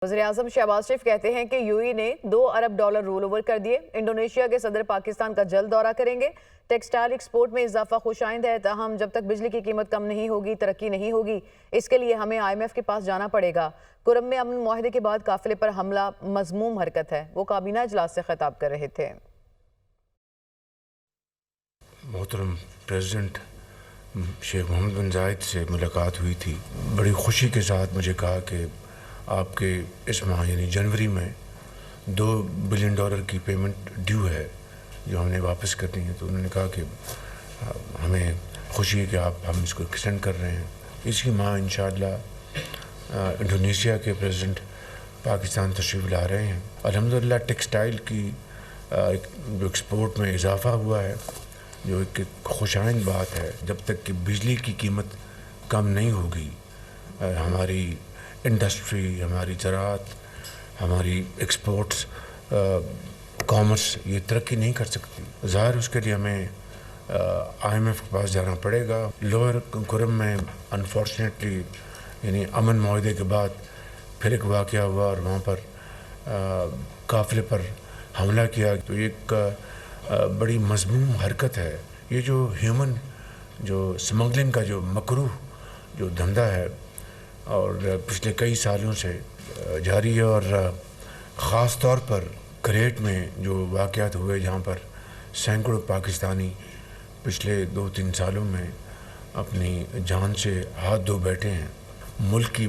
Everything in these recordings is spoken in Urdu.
وزیراعظم شہباز شریف کہتے ہیں کہ UAE نے $2 ارب رول اوور کر دیے۔ انڈونیشیا کے صدر پاکستان کا جلد دورہ کریں گے۔ ٹیکسٹائل ایکسپورٹ میں اضافہ خوش آئند ہے، تاہم جب تک بجلی کی قیمت کم نہیں ہوگی ترقی نہیں ہوگی۔ اس کے لیے ہمیں IMF کے پاس جانا پڑے گا۔ کرم میں امن معاہدے کے بعد قافلے پر حملہ مذموم حرکت ہے۔ وہ کابینہ اجلاس سے خطاب کر رہے تھے۔ محترم پریزیڈنٹ شیخ محمد بن زائد سے ملاقات ہوئی تھی۔ بڑی خوشی کے ساتھ مجھے کہا کہ آپ کے اس ماہ یعنی جنوری میں $2 بلین کی پیمنٹ ڈیو ہے جو ہم نے واپس کرنی ہے، تو انہوں نے کہا کہ ہمیں خوشی ہے کہ ہم اس کو ایکسٹینڈ کر رہے ہیں۔ اسی ماہ انشاءاللہ انڈونیشیا کے پریزیڈنٹ پاکستان تشریف لا رہے ہیں۔ الحمدللہ ٹیکسٹائل کی جو ایکسپورٹ میں اضافہ ہوا ہے، جو ایک خوش آئند بات ہے۔ جب تک کہ بجلی کی قیمت کم نہیں ہوگی، ہماری انڈسٹری، ہماری زراعت، ہماری ایکسپورٹس، کامرس یہ ترقی نہیں کر سکتی۔ ظاہر اس کے لیے ہمیں IMF کے پاس جانا پڑے گا۔ لوئر کرم میں انفارچونیٹلی یعنی امن معاہدے کے بعد پھر ایک واقعہ ہوا اور وہاں پر قافلے پر حملہ کیا، تو ایک بڑی مذموم حرکت ہے۔ یہ جو ہیومن جو سمگلنگ کا جو مکروہ جو دھندا ہے اور پچھلے کئی سالوں سے جاری ہے، اور خاص طور پر کریٹ میں جو واقعات ہوئے جہاں پر سینکڑوں پاکستانی پچھلے 2-3 سالوں میں اپنی جان سے ہاتھ دھو بیٹھے ہیں، ملک کی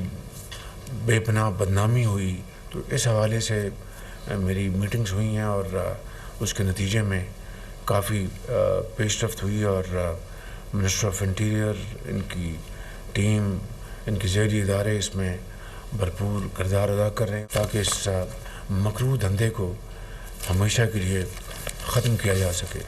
بے پناہ بدنامی ہوئی، تو اس حوالے سے میری میٹنگز ہوئی ہیں اور اس کے نتیجے میں کافی پیش رفت ہوئی، اور منسٹر آف انٹیریئر، ان کی ٹیم، ان کے ذیلی ادارے اس میں بھرپور کردار ادا کر رہے ہیں تاکہ اس مکروہ دھندے کو ہمیشہ کے لیے ختم کیا جا سکے۔